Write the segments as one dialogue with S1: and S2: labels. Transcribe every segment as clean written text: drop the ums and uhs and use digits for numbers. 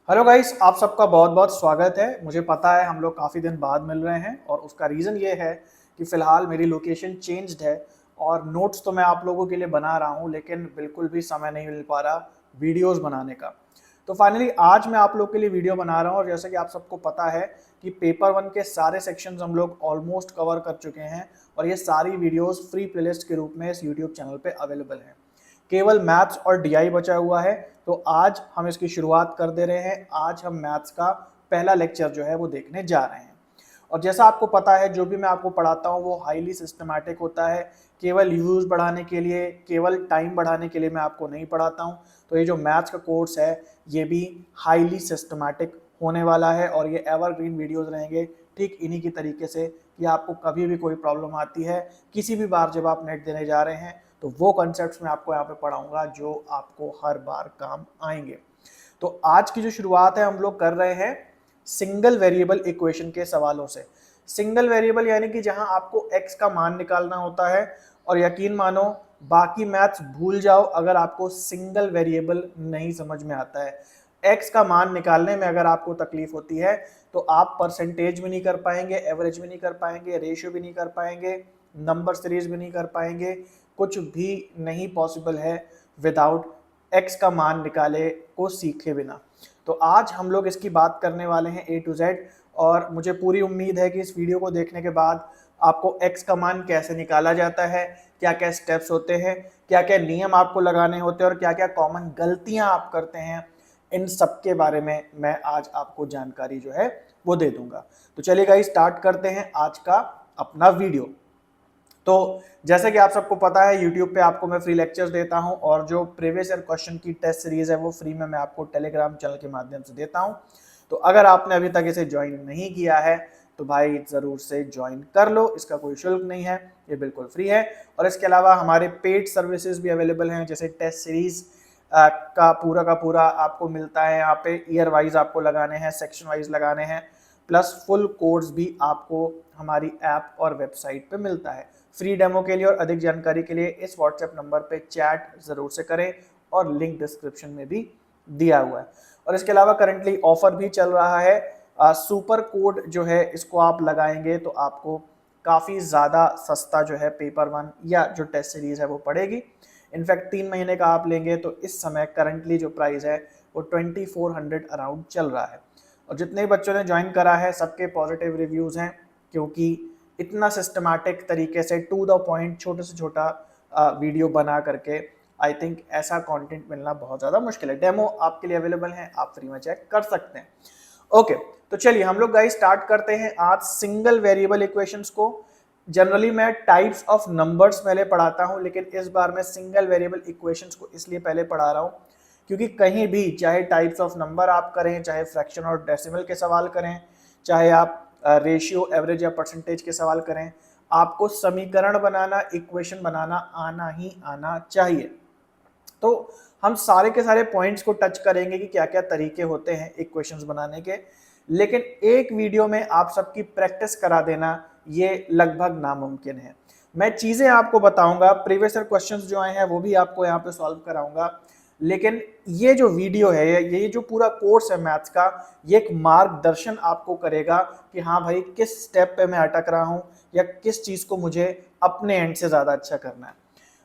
S1: Hello guys, आप सबका बहुत बहुत स्वागत है। मुझे पता है हम लोग काफ़ी दिन बाद मिल रहे हैं और उसका रीज़न ये है कि फ़िलहाल मेरी लोकेशन चेंज्ड है और नोट्स तो मैं आप लोगों के लिए बना रहा हूँ, लेकिन बिल्कुल भी समय नहीं मिल पा रहा वीडियोस बनाने का। तो फाइनली आज मैं आप लोग के लिए वीडियो बना रहा हूँ और जैसे कि आप सबको पता है कि पेपर वन के सारे सेक्शंस हम लोग ऑलमोस्ट कवर कर चुके हैं और ये सारी वीडियोस फ्री प्लेलिस्ट के रूप में इस यूट्यूब चैनल पे अवेलेबल हैं। केवल मैथ्स और डीआई बचा हुआ है, तो आज हम इसकी शुरुआत कर दे रहे हैं। आज हम मैथ्स का पहला लेक्चर जो है वो देखने जा रहे हैं और जैसा आपको पता है जो भी मैं आपको पढ़ाता हूँ वो हाईली सिस्टमैटिक होता है। केवल व्यूज़ बढ़ाने के लिए, केवल टाइम बढ़ाने के लिए मैं आपको नहीं पढ़ाता हूँ। तो ये जो मैथ्स का कोर्स है ये भी हाईली सिस्टमैटिक होने वाला है और ये एवरग्रीन वीडियोज़ रहेंगे, ठीक इन्हीं की तरीके से कि आपको कभी भी कोई प्रॉब्लम आती है, किसी भी बार जब आप नेट देने जा रहे हैं, तो वो कॉन्सेप्ट्स मैं आपको यहाँ पे पढ़ाऊंगा जो आपको हर बार काम आएंगे। तो आज की जो शुरुआत है हम लोग कर रहे हैं सिंगल वेरिएबल इक्वेशन के सवालों से। सिंगल वेरिएबल यानी कि जहां आपको x का मान निकालना होता है और यकीन मानो बाकी मैथ्स भूल जाओ अगर आपको सिंगल वेरिएबल नहीं समझ में आता है। x का मान निकालने में अगर आपको तकलीफ होती है तो आप परसेंटेज भी नहीं कर पाएंगे, एवरेज भी नहीं कर पाएंगे, रेशियो भी नहीं कर पाएंगे, नंबर सीरीज भी नहीं कर पाएंगे, कुछ भी नहीं पॉसिबल है विदाउट x का मान निकाले को सीखे बिना। तो आज हम लोग इसकी बात करने वाले हैं A to Z और मुझे पूरी उम्मीद है कि इस वीडियो को देखने के बाद आपको x का मान कैसे निकाला जाता है, क्या क्या स्टेप्स होते हैं, क्या क्या नियम आपको लगाने होते हैं और क्या क्या कॉमन गलतियां आप करते हैं, इन सब के बारे में मैं आज आपको जानकारी जो है वो दे दूंगा। तो चलिए गाइस स्टार्ट करते हैं आज का अपना वीडियो। तो जैसे कि आप सबको पता है यूट्यूब पे आपको मैं फ्री लेक्चर्स देता हूं और जो प्रीवियस ईयर क्वेश्चन की टेस्ट सीरीज है वो फ्री में मैं आपको टेलीग्राम चैनल के माध्यम से देता हूं। तो अगर आपने अभी तक इसे ज्वाइन नहीं किया है तो भाई ज़रूर से ज्वाइन कर लो, इसका कोई शुल्क नहीं है, ये बिल्कुल फ्री है। और इसके अलावा हमारे पेड सर्विसेज भी अवेलेबल हैं, जैसे टेस्ट सीरीज का पूरा आपको मिलता है यहाँ पे। ईयर वाइज आपको लगाने हैं, सेक्शन वाइज लगाने हैं, प्लस फुल कोर्स भी आपको हमारी ऐप और वेबसाइट पे मिलता है। फ्री डेमो के लिए और अधिक जानकारी के लिए इस व्हाट्सएप नंबर पे चैट ज़रूर से करें और लिंक डिस्क्रिप्शन में भी दिया हुआ है। और इसके अलावा करंटली ऑफर भी चल रहा है, सुपर कोड जो है इसको आप लगाएंगे तो आपको काफ़ी ज़्यादा सस्ता जो है पेपर वन या जो टेस्ट सीरीज़ है वो पड़ेगी। इनफैक्ट 3 महीने का आप लेंगे तो इस समय करंटली जो प्राइस है वो 2400 अराउंड चल रहा है। और जितने बच्चों ने ज्वाइन करा है सबके पॉजिटिव रिव्यूज़ हैं, क्योंकि इतना सिस्टमैटिक तरीके से टू द पॉइंट छोटे से छोटा वीडियो बना करके आई थिंक ऐसा कंटेंट मिलना बहुत ज़्यादा मुश्किल है। डेमो आपके लिए अवेलेबल है, आप फ्री में चेक कर सकते हैं। ओके, तो चलिए हम लोग गाइस स्टार्ट करते हैं आज सिंगल वेरिएबल इक्वेशंस को। जनरली मैं टाइप्स ऑफ नंबर्स पहले पढ़ाता हूं, लेकिन इस बार मैं सिंगल वेरिएबल इक्वेशंस को इसलिए पहले पढ़ा रहा हूं क्योंकि कहीं भी चाहे टाइप्स ऑफ नंबर आप करें, चाहे फ्रैक्शन और डेसिमल के सवाल करें, चाहे आप रेशियो, एवरेज या परसेंटेज के सवाल करें, आपको समीकरण बनाना, इक्वेशन बनाना आना ही आना चाहिए। तो हम सारे के सारे पॉइंट्स को टच करेंगे कि क्या क्या तरीके होते हैं इक्वेशंस बनाने के, लेकिन एक वीडियो में आप सबकी प्रैक्टिस करा देना ये लगभग नामुमकिन है। मैं चीज़ें आपको बताऊंगा, प्रीवियस ईयर क्वेश्चंस जो आए हैं वो भी आपको यहाँ पे सॉल्व कराऊंगा, लेकिन ये जो वीडियो है, ये जो पूरा कोर्स है मैथ्स का, ये एक मार्गदर्शन आपको करेगा कि हाँ भाई किस स्टेप पे मैं अटक रहा हूँ या किस चीज़ को मुझे अपने एंड से ज़्यादा अच्छा करना है।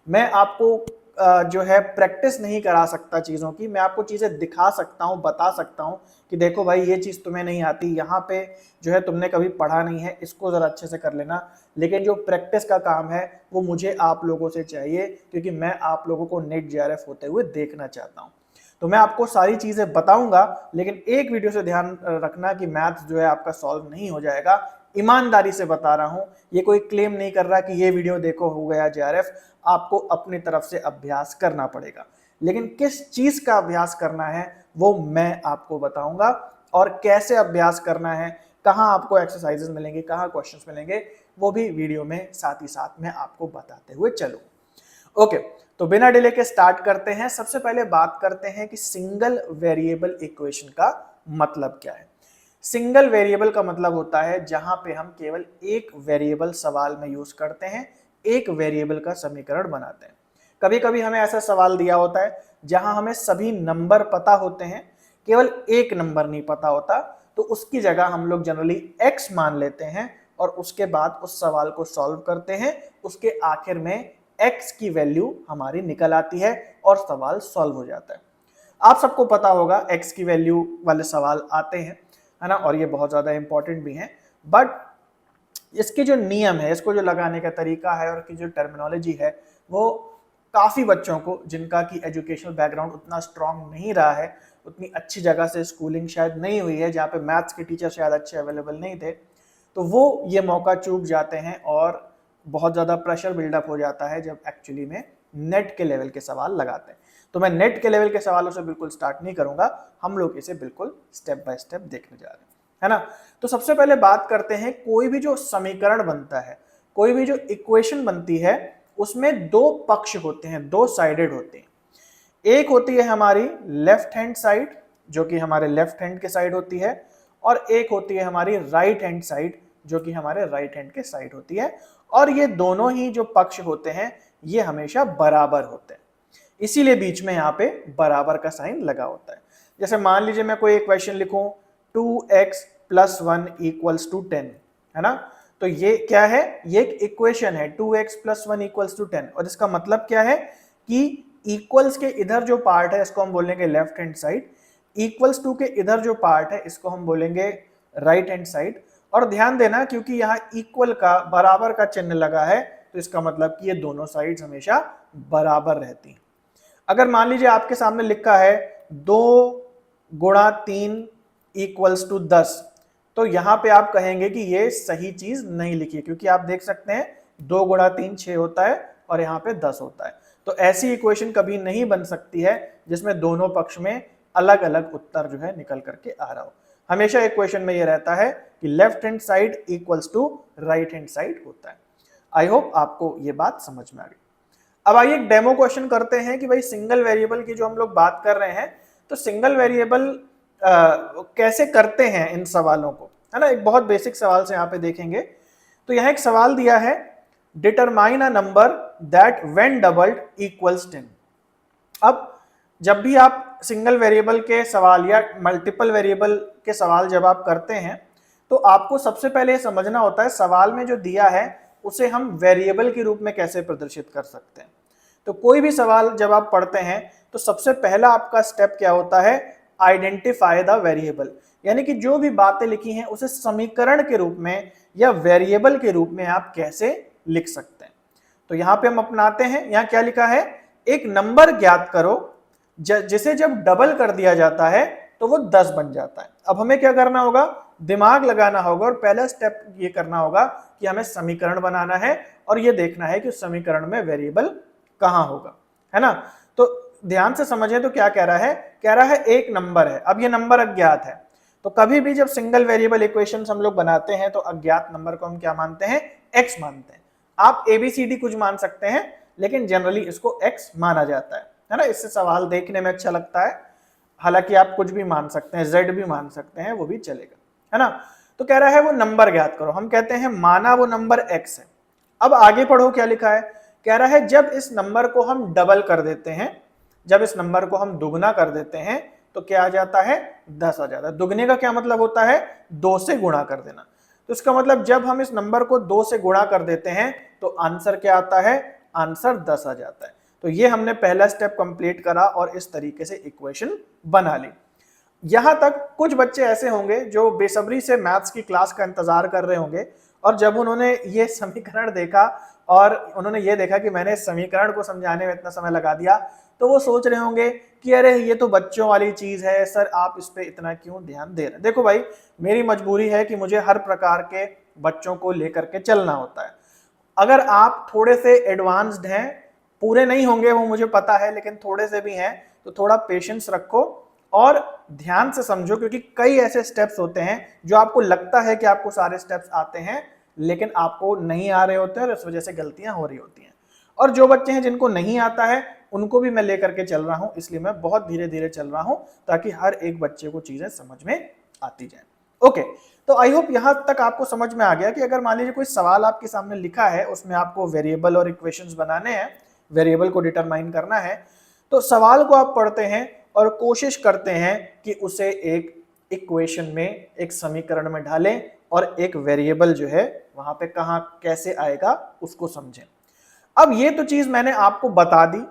S1: मैं आपको जो है प्रैक्टिस नहीं करा सकता चीज़ों की, मैं आपको चीज़ें दिखा सकता हूँ, बता सकता हूँ कि देखो भाई ये चीज़ तुम्हें नहीं आती, यहाँ पे जो है तुमने कभी पढ़ा नहीं है, इसको ज़रा अच्छे से कर लेना। लेकिन जो प्रैक्टिस का काम है वो मुझे आप लोगों से चाहिए, क्योंकि मैं आप लोगों को नेट जेआरएफ होते हुए देखना चाहता हूँ। तो मैं आपको सारी चीज़ें बताऊंगा, लेकिन एक वीडियो से ध्यान रखना कि मैथ्स जो है आपका सॉल्व नहीं हो जाएगा। ईमानदारी से बता रहा हूं, ये कोई क्लेम नहीं कर रहा कि ये वीडियो देखो हो गया जेआरएफ, आपको अपनी तरफ से अभ्यास करना पड़ेगा। लेकिन किस चीज का अभ्यास करना है वो मैं आपको बताऊंगा, और कैसे अभ्यास करना है, कहां आपको एक्सरसाइजेस मिलेंगे, कहां क्वेश्चंस मिलेंगे, वो भी वीडियो में साथ ही साथ मैं आपको बताते हुए चलूं। ओके, तो बिना डिले के स्टार्ट करते हैं। सबसे पहले बात करते हैं कि सिंगल वेरिएबल इक्वेशन का मतलब क्या है। सिंगल वेरिएबल का मतलब होता है जहां पे हम केवल एक वेरिएबल सवाल में यूज करते हैं, एक वेरिएबल का समीकरण बनाते हैं। कभी कभी हमें ऐसा सवाल दिया होता है जहां हमें सभी नंबर पता होते हैं, केवल एक नंबर नहीं पता होता, तो उसकी जगह हम लोग जनरली x मान लेते हैं और उसके बाद उस सवाल को सॉल्व करते हैं। उसके आखिर में x की वैल्यू हमारी निकल आती है और सवाल सॉल्व हो जाता है। आप सबको पता होगा x की वैल्यू वाले सवाल आते हैं, है ना, और ये बहुत ज्यादा इंपॉर्टेंट भी हैं। बट इसके जो नियम है, इसको जो लगाने का तरीका है और की जो टर्मिनोलॉजी है, वो काफी बच्चों को जिनका की एजुकेशनल बैकग्राउंड उतना स्ट्रांग नहीं रहा है, उतनी अच्छी जगह से स्कूलिंग शायद नहीं हुई है, जहाँ पे मैथ्स के टीचर शायद अच्छे अवेलेबल नहीं थे, तो वो ये मौका चूक जाते हैं और बहुत ज़्यादा प्रेशर बिल्डअप हो जाता है जब एक्चुअली में नेट के लेवल के सवाल लगाते हैं। तो मैं नेट के लेवल के सवालों से बिल्कुल स्टार्ट नहीं करूंगा, हम लोग इसे बिल्कुल स्टेप बाय स्टेप देखने जा रहे हैं, है ना। तो सबसे पहले बात करते हैं, कोई भी जो समीकरण बनता है, कोई भी जो इक्वेशन बनती है, उसमें दो पक्ष होते हैं, दो साइडेड होते हैं। एक होती है हमारी लेफ्ट हैंड साइड, जो कि हमारे लेफ्ट हैंड के साइड होती है, और एक होती है हमारी राइट हैंड साइड, जो कि हमारे राइट हैंड के साइड होती है। और ये दोनों ही जो पक्ष होते हैं ये हमेशा बराबर होते हैं, इसीलिए बीच में यहाँ पे बराबर का साइन लगा होता है। जैसे मान लीजिए मैं कोई इक्वेशन लिखूं 2x + 1 = 10, है ना, तो ये क्या है, ये एक इक्वेशन है 2x + 1 = 10, और इसका मतलब क्या है कि इक्वल्स के इधर जो पार्ट है इसको हम बोलेंगे left hand side, equals to के इधर जो पार्ट है इसको हम बोलेंगे राइट हैंड साइड। और ध्यान देना, क्योंकि यहाँ इक्वल का बराबर का चिन्ह लगा है, तो इसका मतलब कि ये दोनों साइड्स हमेशा बराबर रहती हैं। अगर मान लीजिए आपके सामने लिखा है 2 × 3 = 10, तो यहाँ पे आप कहेंगे कि ये सही चीज नहीं लिखी, क्योंकि आप देख सकते हैं 2 × 3 6 होता है और यहाँ पे 10 होता है। तो ऐसी इक्वेशन कभी नहीं बन सकती है जिसमें दोनों पक्ष में अलग अलग उत्तर जो है निकल करके आ रहा हो। हमेशा इक्वेशन में ये रहता है कि left hand side = right hand side होता है। आई होप आपको ये बात समझ में आ गई। अब आइए एक डेमो क्वेश्चन करते हैं कि भाई सिंगल वेरिएबल की जो हम लोग बात कर रहे हैं, तो सिंगल वेरिएबल कैसे करते हैं इन सवालों को, है ना। एक बहुत बेसिक सवाल से यहाँ पे देखेंगे। तो यहाँ एक सवाल दिया है, determine a number that when doubled = 10। अब जब भी आप सिंगल वेरिएबल के सवाल या मल्टीपल वेरिएबल के सवाल जब आप करते हैं, तो आपको सबसे पहले समझना होता है सवाल में जो दिया है उसे हम वेरिएबल के रूप में कैसे प्रदर्शित कर सकते हैं। तो कोई भी सवाल जब आप पढ़ते हैं तो सबसे पहला आपका स्टेप क्या होता है, आइडेंटिफाई द वेरिएबल, यानी कि जो भी बातें लिखी हैं उसे समीकरण के रूप में या वेरिएबल के रूप में आप कैसे लिख सकते हैं। तो यहाँ पे हम अपनाते हैं, यहाँ क्या लिखा है, एक नंबर ज्ञात करो जिसे जब डबल कर दिया जाता है तो वो 10 बन जाता है। अब हमें क्या करना होगा, दिमाग लगाना होगा, और पहला स्टेप ये करना होगा कि हमें समीकरण बनाना है और ये देखना है कि उस समीकरण में वेरिएबल कहाँ होगा, है ना। तो ध्यान से समझें, तो क्या कह रहा है, कह रहा है एक नंबर है। अब ये नंबर अज्ञात है, तो कभी भी जब सिंगल वेरिएबल इक्वेशंस हम लोग बनाते हैं तो अज्ञात नंबर को हम क्या मानते हैं, x मानते हैं। आप ABCD कुछ मान सकते हैं, लेकिन जनरली इसको x माना जाता है ना। इससे सवाल देखने में अच्छा लगता है। हालांकि आप कुछ भी मान सकते हैं, z भी मान सकते हैं, वो भी चलेगा, है ना। तो कह रहा है वो नंबर ज्ञात करो, हम कहते हैं माना वो नंबर x है। अब आगे पढ़ो क्या लिखा है, कह रहा है जब इस नंबर को हम डबल कर देते हैं, जब इस नंबर को हम दुगना कर देते हैं तो क्या आ जाता है, 10 आ जाता है। दुगने का क्या मतलब होता है, 2 से गुणा कर देना। तो इसका मतलब जब हम इस नंबर को 2 से गुणा कर देते हैं तो आंसर क्या आता है, आंसर 10 आ जाता है। तो ये हमने पहला स्टेप कंप्लीट करा और इस तरीके से इक्वेशन बना ली। यहां तक कुछ बच्चे ऐसे होंगे जो बेसब्री से मैथ्स की क्लास का इंतजार कर रहे होंगे, और जब उन्होंने ये समीकरण देखा और उन्होंने ये देखा कि मैंने इस समीकरण को समझाने में इतना समय लगा दिया, तो वो सोच रहे होंगे कि अरे ये तो बच्चों वाली चीज है सर, आप इस पे इतना क्यों ध्यान दे रहे हैं। देखो भाई, मेरी मजबूरी है कि मुझे हर प्रकार के बच्चों को लेकर के चलना होता है। अगर आप थोड़े से एडवांस्ड हैं, पूरे नहीं होंगे वो मुझे पता है, लेकिन थोड़े से भी हैं, तो थोड़ा पेशेंस रखो और ध्यान से समझो, क्योंकि कई ऐसे स्टेप्स होते हैं जो आपको लगता है कि आपको सारे स्टेप्स आते हैं, लेकिन आपको नहीं आ रहे होते हैं और इस वजह से गलतियां हो रही होती हैं। और जो बच्चे हैं जिनको नहीं आता है उनको भी मैं लेकर के चल रहा हूं, इसलिए मैं बहुत धीरे धीरे चल रहा हूं ताकि हर एक बच्चे को चीजें समझ में आती जाए। ओके, तो आई होप यहां तक आपको समझ में आ गया कि अगर मान लीजिए कोई सवाल आपके सामने लिखा है, उसमें आपको वेरिएबल और इक्वेशंस बनाने हैं, वेरिएबल को डिटरमाइन करना है, तो सवाल को आप पढ़ते हैं और कोशिश करते हैं कि उसे एक इक्वेशन में, एक समीकरण में डालें और एक वेरिएबल जो है वहां पे कहां कैसे आएगा उसको समझें। अब ये तो चीज मैंने आपको बता दी,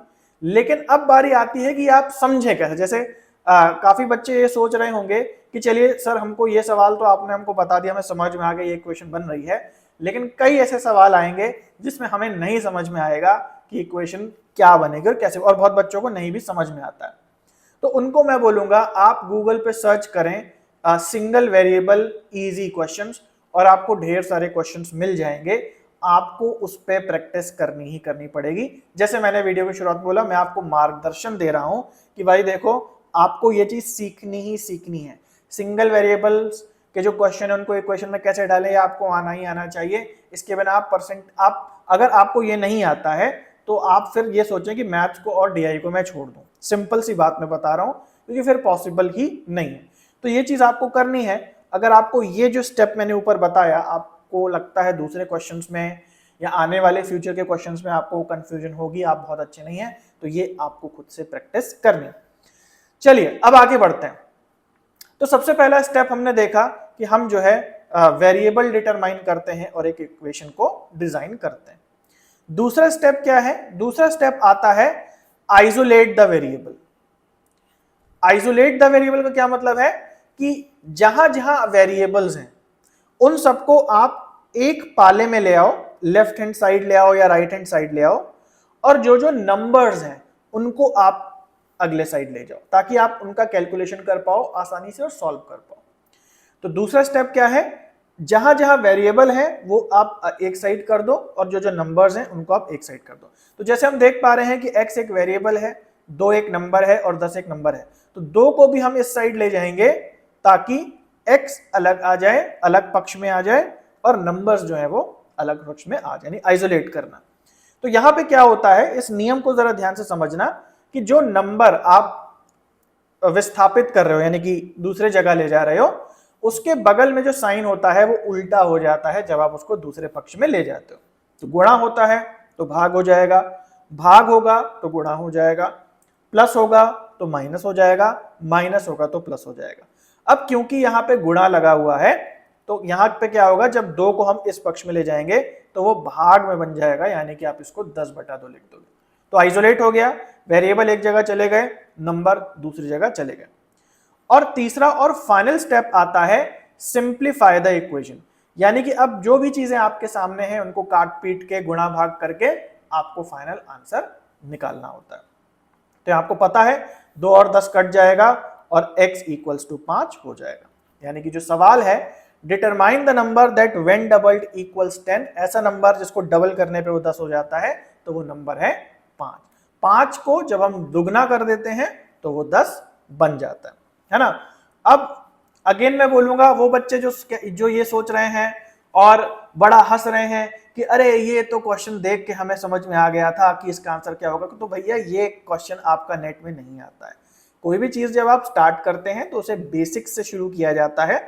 S1: लेकिन अब बारी आती है कि आप समझें कैसे। जैसे काफी बच्चे ये सोच रहे होंगे कि चलिए सर, हमको ये सवाल तो आपने हमको बता दिया, हमें समझ में आ गया ये इक्वेशन बन रही है, लेकिन कई ऐसे सवाल आएंगे जिसमें हमें नहीं समझ में आएगा कि इक्वेशन क्या बनेगी और कैसे, और बहुत बच्चों को नहीं भी समझ में आता है। तो उनको मैं बोलूंगा आप गूगल पे सर्च करें सिंगल वेरिएबल इजी क्वेश्चंस, और आपको ढेर सारे क्वेश्चंस मिल जाएंगे। आपको उस पर प्रैक्टिस करनी ही करनी पड़ेगी। जैसे मैंने वीडियो की शुरुआत में बोला, मैं आपको मार्गदर्शन दे रहा हूं कि भाई देखो, आपको ये चीज सीखनी ही सीखनी है। सिंगल वेरिएबल्स के जो क्वेश्चन है उनको इक्वेशन में कैसे डालें, ये आपको आना ही आना चाहिए। इसके बिना आप अगर आपको ये नहीं आता है तो आप फिर ये सोचें कि मैथ्स को और डीआई को मैं छोड़ दूं। सिंपल सी बात मैं बता रहा हूं, क्योंकि फिर पॉसिबल ही नहीं है। तो ये चीज आपको करनी है। अगर आपको ये जो स्टेप मैंने ऊपर बताया आपको लगता है दूसरे क्वेश्चंस में या आने वाले फ्यूचर के क्वेश्चंस में आपको कंफ्यूजन होगी, आप बहुत अच्छे नहीं हैं, तो ये आपको खुद से प्रैक्टिस करनी। चलिए अब आगे बढ़ते हैं। तो सबसे पहला स्टेप हमने देखा कि हम जो है वेरिएबल डिटरमाइन करते हैं और एक इक्वेशन को डिजाइन करते हैं। दूसरा स्टेप क्या है? दूसरा स्टेप आता है isolate the variable. Isolate the variable का क्या मतलब है कि जहां जहां वेरिएबल्स हैं उन सबको आप एक पाले में ले आओ, लेफ्ट हैंड साइड ले आओ या राइट हैंड साइड ले आओ, और जो जो नंबर्स हैं उनको आप अगले साइड ले जाओ, ताकि आप उनका कैलकुलेशन कर पाओ आसानी से और सॉल्व कर पाओ। तो दूसरा स्टेप क्या है? जहां जहां वेरिएबल है वो आप एक साइड कर दो और जो जो नंबर्स हैं उनको आप एक साइड कर दो। तो जैसे हम देख पा रहे हैं कि x एक वेरिएबल है, 2 एक नंबर है और 10 एक नंबर है, तो 2 को भी हम इस साइड ले जाएंगे ताकि x अलग आ जाए, अलग पक्ष में आ जाए, और नंबर्स जो है वो अलग पक्ष में आ जाए, यानी आइसोलेट करना। तो यहां पे क्या होता है, इस नियम को जरा ध्यान से समझना कि जो नंबर आप विस्थापित कर रहे हो यानी कि दूसरे जगह ले जा रहे हो, उसके बगल में जो साइन होता है वो उल्टा हो जाता है जब आप उसको दूसरे पक्ष में ले जाते हो। तो गुणा होता है तो भाग हो जाएगा, भाग होगा तो गुणा हो जाएगा, प्लस होगा तो माइनस हो जाएगा, माइनस होगा तो प्लस हो जाएगा। अब क्योंकि यहाँ पे गुणा लगा हुआ है तो यहाँ पे क्या होगा, जब 2 को हम इस पक्ष में ले जाएंगे तो वो भाग में बन जाएगा, यानी कि आप इसको 10/2 लिख दोगे। तो आइसोलेट हो गया, वेरिएबल एक जगह चले गए, नंबर दूसरी जगह चले गए। और तीसरा और फाइनल स्टेप आता है सिंप्लीफाई द इक्वेशन, यानी कि अब जो भी चीजें आपके सामने हैं उनको काट पीट के गुणा भाग करके आपको फाइनल आंसर निकालना होता है। तो आपको पता है 2 और 10 कट जाएगा और x = 5 हो जाएगा। यानी कि जो सवाल है, determine the number that when doubled equals 10, ऐसा नंबर जिसको डबल करने पे वो 10 हो जाता है, तो वो नंबर है 5। 5 को जब हम दुगना कर देते हैं तो वो 10 बन जाता है ना। अब अगेन मैं बोलूंगा, वो बच्चे जो ये सोच रहे हैं और बड़ा हंस रहे हैं कि अरे ये तो क्वेश्चन देख के हमें समझ में आ गया था कि इसका आंसर क्या होगा, तो भैया ये क्वेश्चन आपका नेट में नहीं आता है। कोई भी चीज जब आप स्टार्ट करते हैं तो उसे बेसिक से शुरू किया जाता है।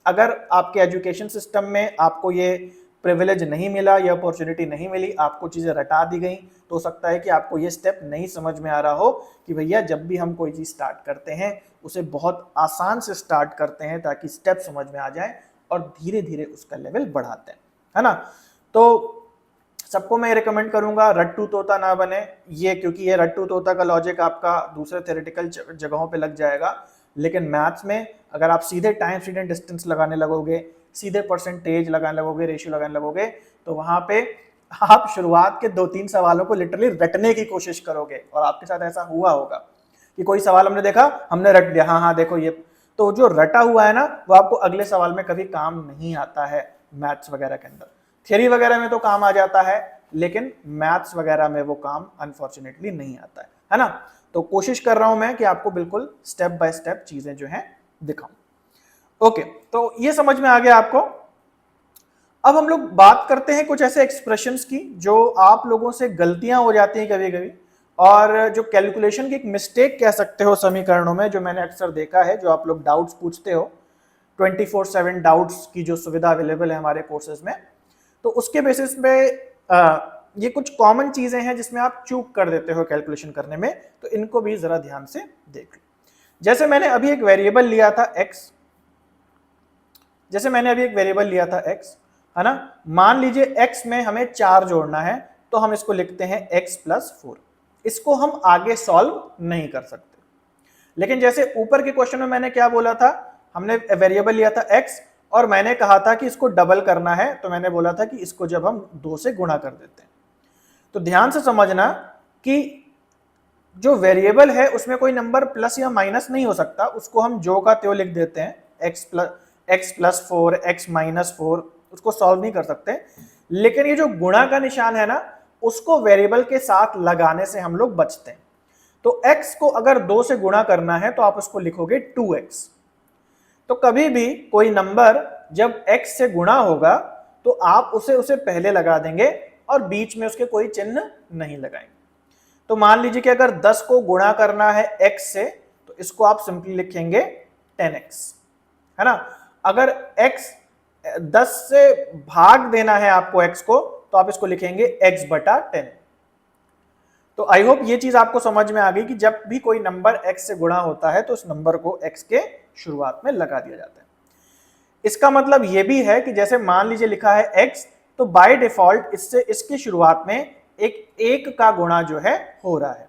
S1: अगर आपके एजुकेशन सिस्टम में आपको ये प्रिविलेज नहीं मिला, ये अपॉर्चुनिटी नहीं मिली, आपको चीजें रटा दी गई, तो हो सकता है कि आपको ये स्टेप नहीं समझ में आ रहा हो कि भैया जब भी हम कोई चीज स्टार्ट करते हैं उसे बहुत आसान से स्टार्ट करते हैं ताकि स्टेप समझ में आ जाए और धीरे धीरे उसका लेवल बढ़ाते हैं, है ना। तो सबको मैं रिकमेंड करूंगा रट्टू तोता ना बने ये, क्योंकि ये रट्टू तोता का लॉजिक आपका दूसरे थ्योरेटिकल जगहों पे लग जाएगा, लेकिन मैथ्स में अगर आप सीधे टाइम स्टूडेंट डिस्टेंस लगाने लगोगे, सीधे परसेंटेज लगाने लगोगे, रेशियो लगाने लगोगे, तो वहां पे आप शुरुआत के 2-3 सवालों को लिटरली रटने की कोशिश करोगे। और आपके साथ ऐसा हुआ होगा कि कोई सवाल हमने देखा, हमने रट दिया, हाँ देखो ये, तो जो रटा हुआ है ना वो आपको अगले सवाल में कभी काम नहीं आता है। मैथ्स वगैरह के अंदर, थियरी वगैरह में तो काम आ जाता है, लेकिन मैथ्स वगैरह में वो काम अनफॉर्चुनेटली नहीं आता है ना। तो कोशिश कर रहा हूं मैं कि आपको बिल्कुल स्टेप बाय स्टेप चीजें जो हैं दिखाऊं। ओके, तो ये समझ में आ गया आपको। अब हम लोग बात करते हैं कुछ ऐसे एक्सप्रेशंस की जो आप लोगों से गलतियां हो जाती हैं कभी कभी, और जो कैलकुलेशन की एक मिस्टेक कह सकते हो समीकरणों में, जो मैंने अक्सर देखा है, जो आप लोग डाउट्स पूछते हो, 24/7 डाउट्स की जो सुविधा अवेलेबल है हमारे कोर्सेज में, तो उसके बेसिस पे ये कुछ कॉमन चीजें हैं जिसमें आप चूक कर देते हो कैलकुलेशन करने में, तो इनको भी जरा ध्यान से देख लो। जैसे मैंने अभी एक वेरिएबल लिया था x, है ना। मान लीजिए x में हमें 4 जोड़ना है, तो हम इसको लिखते हैं x+4। इसको हम आगे सॉल्व नहीं कर सकते। लेकिन जैसे ऊपर के क्वेश्चन में मैंने क्या बोला था, हमने वेरिएबल लिया था x और मैंने कहा था कि इसको डबल करना है, तो मैंने बोला था कि इसको जब हम 2 से गुणा कर देते हैं, तो ध्यान से समझना कि जो वेरिएबल है उसमें कोई नंबर प्लस या माइनस नहीं हो सकता, उसको हम जो का त्यों लिख देते हैं, x+4, x-4, उसको सॉल्व नहीं कर सकते। लेकिन ये जो गुणा का निशान है ना, उसको वेरिएबल के साथ लगाने से हम लोग बचते हैं। तो x को अगर 2 से गुणा करना है तो आप उसको लिखोगे 2x। तो कभी भी कोई नंबर जब x से गुणा होगा तो आप उसे पहले लगा देंगे और बीच में उसके कोई चिन्ह नहीं लगाएंगे। तो मान लीजिए कि अगर 10 को गुणा करना है x से, तो इसको आप सिंपली लिखेंगे 10x, है ना। अगर x 10 से भाग देना है आपको x को, तो आप इसको लिखेंगे x/10। तो आई होप ये चीज आपको समझ में आ गई कि जब भी कोई नंबर x से गुणा होता है तो उस नंबर को x के शुरुआत में लगा दिया जाता है। इसका मतलब ये भी है कि जैसे मान लीजिए लिखा है x, तो बाय डिफॉल्ट इससे इसकी शुरुआत में एक का गुणा जो है हो रहा है,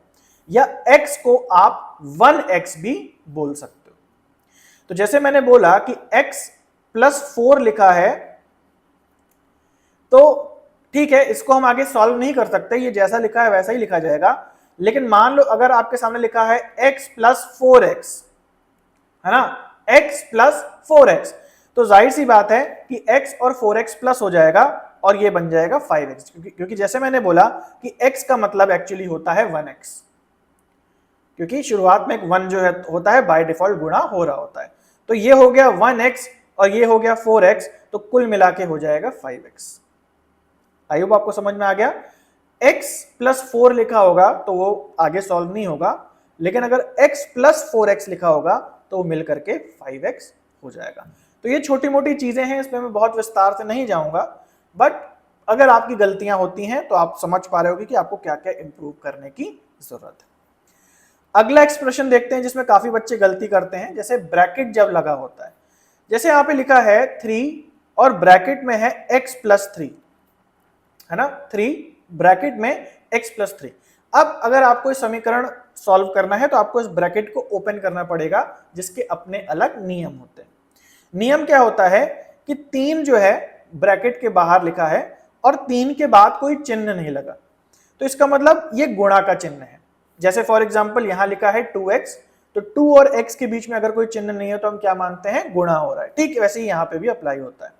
S1: या x को आप 1x भी बोल सकते हो। तो जैसे मैंने बोला कि x+4 लिखा है, तो ठीक है, इसको हम आगे सॉल्व नहीं कर सकते, ये जैसा लिखा है वैसा ही लिखा जाएगा। लेकिन मान लो अगर आपके सामने लिखा है x+4x, है ना, x+4x, तो जाहिर सी बात है कि x और 4x प्लस हो जाएगा और ये बन जाएगा 5x, क्योंकि जैसे मैंने बोला कि x का मतलब एक्चुअली होता है 1x, क्योंकि शुरुआत में एक 1 जो है होता है बाय डिफॉल्ट गुणा हो रहा होता है। तो ये हो गया 1x और ये हो गया 4x, तो कुल मिला के हो जाएगा 5x। आई होप आपको समझ में आ गया। x+4 लिखा होगा तो वो आगे सॉल्व नहीं होगा, लेकिन अगर x+4x लिखा होगा तो वो मिलकर के 5x हो जाएगा। तो ये छोटी मोटी चीजें हैं, इसमें मैं बहुत विस्तार से नहीं जाऊंगा, बट अगर आपकी गलतियां होती हैं तो आप समझ पा रहे होगे कि आपको क्या क्या इंप्रूव करने की जरूरत है। अगला एक्सप्रेशन देखते हैं जिसमें काफी बच्चे गलती करते हैं। जैसे ब्रैकेट जब लगा होता है, जैसे यहाँ पे लिखा है 3 और ब्रैकेट में है x+3, है ना, 3 ब्रैकेट में x+3। अब अगर आपको इस समीकरण सॉल्व करना है तो आपको इस ब्रैकेट को ओपन करना पड़ेगा, जिसके अपने अलग नियम होते हैं। नियम क्या होता है कि 3 जो है ब्रैकेट के बाहर लिखा है और 3 के बाद कोई चिन्ह नहीं लगा, तो इसका मतलब ये गुणा का चिन्ह है। जैसे फॉर एग्जांपल यहां लिखा है 2x, तो 2 और x के बीच में अगर कोई चिन्ह नहीं है तो हम क्या मानते हैं, गुणा हो रहा है। ठीक वैसे ही यहां पे भी अप्लाई होता है।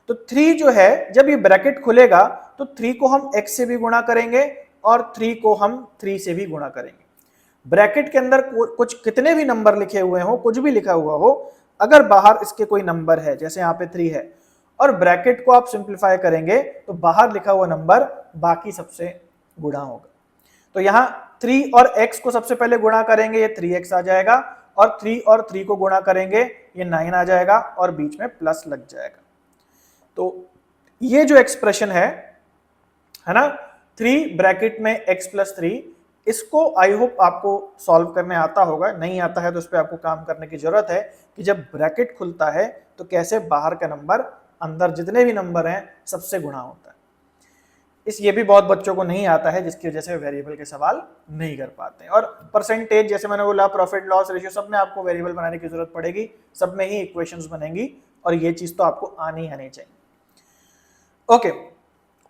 S1: तो 3 जो है, जब ये ब्रैकेट खुलेगा तो 3 को हम x से भी गुणा करेंगे और 3 को हम 3 से भी गुणा करेंगे। ब्रैकेट के अंदर कुछ कितने भी नंबर लिखे हुए हो, कुछ भी लिखा हुआ हो, अगर बाहर इसके कोई नंबर है, जैसे यहाँ पे 3 है, और ब्रैकेट को आप सिंप्लीफाई करेंगे तो बाहर लिखा हुआ नंबर बाकी सबसे गुणा होगा। तो यहाँ 3 और x को सबसे पहले गुणा करेंगे, ये 3x आ जाएगा, और 3 और 3 को गुणा करेंगे, ये 9 आ जाएगा और बीच में प्लस लग जाएगा। तो ये जो एक्सप्रेशन है ना, 3 ब्रैकेट में x+3, इसको आई होप आपको सॉल्व करने आता होगा। नहीं आता है तो उस पर आपको काम करने की जरूरत है कि जब ब्रैकेट खुलता है तो कैसे बाहर का नंबर अंदर जितने भी नंबर हैं सबसे गुणा होता है। ये भी बहुत बच्चों को नहीं आता है, जिसकी वजह से वेरिएबल के सवाल नहीं कर पाते हैं। और परसेंटेज, जैसे मैंने बोला, प्रॉफिट लॉस रेशियो, सब में आपको वेरिएबल बनाने की जरूरत पड़ेगी, सब में ही इक्वेशंस बनेंगी, और ये चीज तो आपको आनी चाहिए। ओके,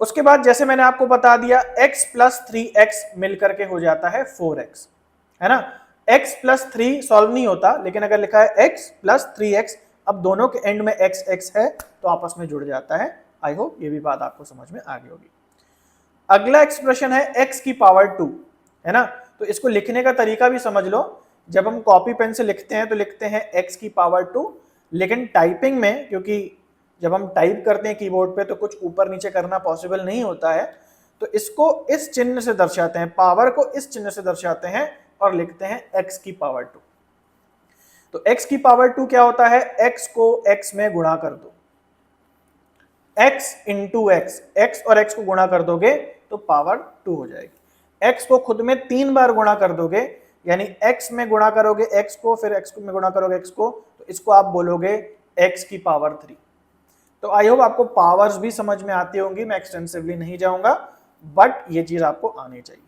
S1: उसके बाद जैसे मैंने आपको बता दिया x+3x मिलकर के हो जाता है 4x, है ना। x+3 सॉल्व नहीं होता, लेकिन अगर लिखा है x+3x, अब दोनों के एंड में x है तो आपस में जुड़ जाता है। आई होप ये भी बात आपको समझ में आ गई होगी। अगला एक्सप्रेशन है x⁻², है ना। तो इसको लिखने का तरीका भी समझ लो। जब हम कॉपी पेन से लिखते हैं तो लिखते हैं x⁻², लेकिन टाइपिंग में, क्योंकि जब हम टाइप करते हैं कीबोर्ड पे तो कुछ ऊपर नीचे करना पॉसिबल नहीं होता है, तो इसको इस चिन्ह से दर्शाते हैं, पावर को इस चिन्ह से दर्शाते हैं और लिखते हैं x⁻²। तो x⁻² क्या होता है, x को x में गुणा कर दो, x इंटू x और x को गुणा कर दोगे तो पावर 2 हो जाएगी। x को खुद में 3 बार गुणा कर दोगे, यानी x में गुणा करोगे x को, फिर x में गुणा करोगे x को, तो इसको आप बोलोगे x की पावर 3। तो आई होप आपको पावर्स भी समझ में आती होंगी, मैं एक्सटेंसिवली नहीं जाऊंगा, बट ये चीज आपको आनी चाहिए।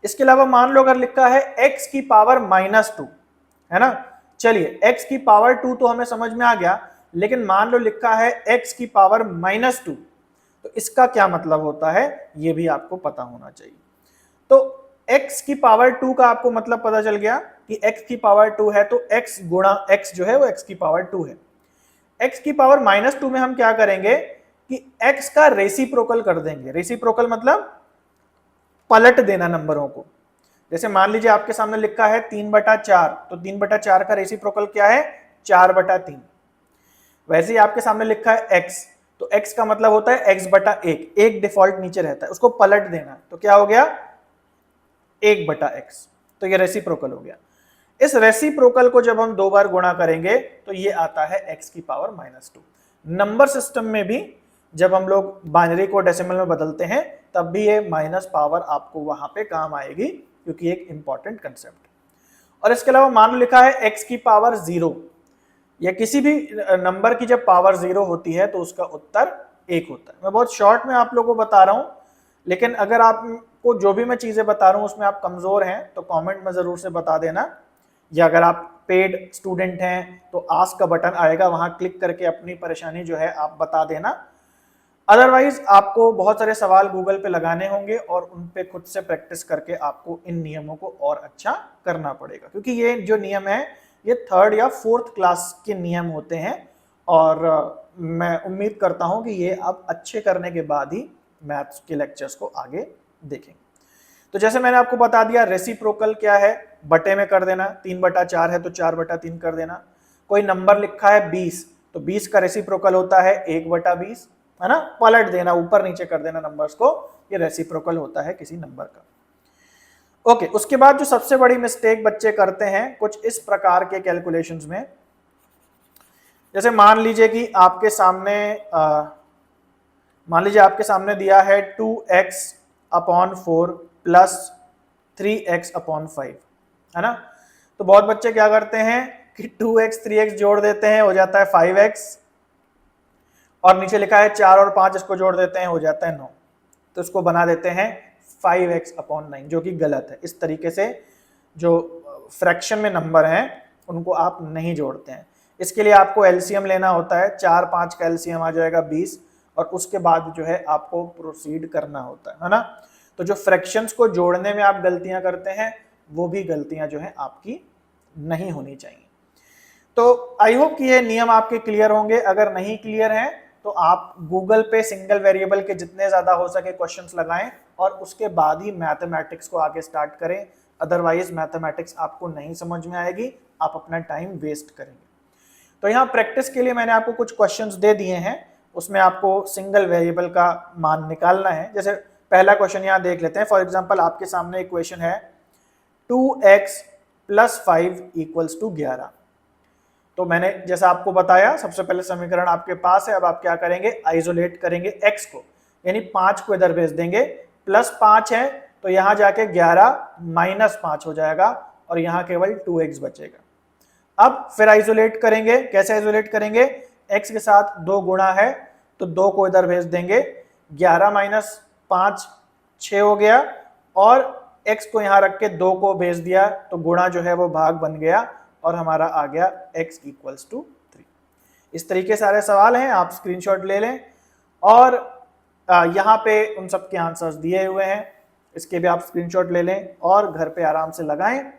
S1: इसके अलावा मान लो अगर लिखा है x की पावर -2, है ना, चलिए x की पावर 2 तो हमें समझ में आ गया, लेकिन मान लो लिखा है x की पावर -2, तो इसका क्या मतलब होता है ये भी आपको पता होना चाहिए। तो x की पावर 2 का आपको मतलब पता चल गया कि x की पावर 2 है, तो x गुणा x जो है वो x की पावर 2 है। x की पावर -2 में हम क्या करेंगे कि x का रेसिप्रोकल कर देंगे। रेसिप्रोकल मतलब पलट देना नंबरों को। जैसे मान लीजिए आपके सामने लिखा है 3/4, तो 3/4 का रेसिप्रोकल क्या है, 4/3। वैसे ही आपके सामने लिखा है x, तो x का मतलब होता है x/1, एक डिफॉल्ट नीचे रहता है, उसको पलट देना, तो क्या हो गया 1/x, तो ये रेसिप्रोकल हो गया। इस रेसिप्रोकल को जब हम 2 बार गुणा करेंगे तो ये आता है x की पावर -2। नंबर सिस्टम में भी जब हम लोग बाइनरी को डेसिमल में बदलते हैं तब भी ये माइनस पावर आपको वहां पे काम आएगी, क्योंकि एक इंपॉर्टेंट कंसेप्ट। और इसके अलावा मान लो लिखा है x की पावर 0, या किसी भी नंबर की जब पावर 0 होती है तो उसका उत्तर 1 होता है। मैं बहुत शॉर्ट में आप लोगों को बता रहा हूं, लेकिन अगर आपको जो भी मैं चीजें बता रहा हूं उसमें आप कमजोर हैं तो कमेंट में जरूर से बता देना, या अगर आप पेड स्टूडेंट हैं तो आस्क का बटन आएगा, वहां क्लिक करके अपनी परेशानी जो है आप बता देना। अदरवाइज आपको बहुत सारे सवाल गूगल पे लगाने होंगे और उन पे खुद से प्रैक्टिस करके आपको इन नियमों को और अच्छा करना पड़ेगा, क्योंकि ये जो नियम है ये 3rd या 4th क्लास के नियम होते हैं, और मैं उम्मीद करता हूं कि ये आप अच्छे करने के बाद ही मैथ्स के लेक्चर्स को आगे देखेंगे। तो जैसे मैंने आपको बता दिया रेसिप्रोकल क्या है, बटे में कर देना, 3/4 है तो 4/3 कर देना। कोई नंबर लिखा है 20, तो 20 का रेसिप्रोकल होता है 1/20, है ना, पलट देना, ऊपर नीचे कर देना नंबर्स को, ये रेसिप्रोकल होता है किसी नंबर का। ओके, उसके बाद जो सबसे बड़ी मिस्टेक बच्चे करते हैं कुछ इस प्रकार के कैलकुलेशंस में, जैसे मान लीजिए कि आपके सामने दिया है 2x/4 प्लस 3x/5, है ना। तो बहुत बच्चे क्या करते हैं कि 2x 3x जोड़ देते हैं, हो जाता है 5x, और नीचे लिखा है 4 और 5 इसको जोड़ देते हैं, हो जाता है 9, तो इसको बना देते हैं 5x/9, जो कि गलत है। इस तरीके से जो फ्रैक्शन में नंबर हैं उनको आप नहीं जोड़ते हैं। इसके लिए आपको एलसीएम लेना होता है, 4 5 का एलसीएम आ जाएगा 20, और उसके बाद जो है आपको प्रोसीड करना होता है ना। तो जो फ्रैक्शंस को जोड़ने में आप गलतियां करते हैं वो भी गलतियां जो है आपकी नहीं होनी चाहिए। तो आई होप कि ये नियम आपके क्लियर होंगे। अगर नहीं क्लियर हैं तो आप गूगल पे सिंगल वेरिएबल के जितने ज्यादा हो सके क्वेश्चंस लगाएं और उसके बाद ही मैथमेटिक्स को आगे स्टार्ट करें, अदरवाइज मैथमेटिक्स आपको नहीं समझ में आएगी, आप अपना टाइम वेस्ट करेंगे। तो यहाँ प्रैक्टिस के लिए मैंने आपको कुछ क्वेश्चंस दे दिए हैं, उसमें आपको सिंगल वेरिएबल का मान निकालना है। जैसे पहला क्वेश्चन यहाँ देख लेते हैं। फॉर एग्जांपल आपके सामने एक क्वेश्चन है 2x + 5 = 11। तो मैंने जैसा आपको बताया सबसे पहले समीकरण आपके पास है, अब आप क्या करेंगे, आइसोलेट करेंगे x को, यानी 5 को इधर भेज देंगे, +5 है तो यहाँ जाके 11 - 5 हो जाएगा और यहाँ केवल 2x बचेगा। अब फिर आइसोलेट करेंगे, कैसे आइसोलेट करेंगे, x के साथ 2 गुणा है तो 2 को इधर भेज देंगे, 11 - 5 6 हो गया, और x को यहाँ रख के 2 को भेज दिया तो गुणा जो है वो भाग बन गया और हमारा आ गया x = 3। इस तरीके सारे सवाल हैं, आप स्क्रीनशॉट ले लें, और यहाँ पे उन सब के आंसर्स दिए हुए हैं, इसके भी आप स्क्रीनशॉट ले लें और घर पे आराम से लगाएं।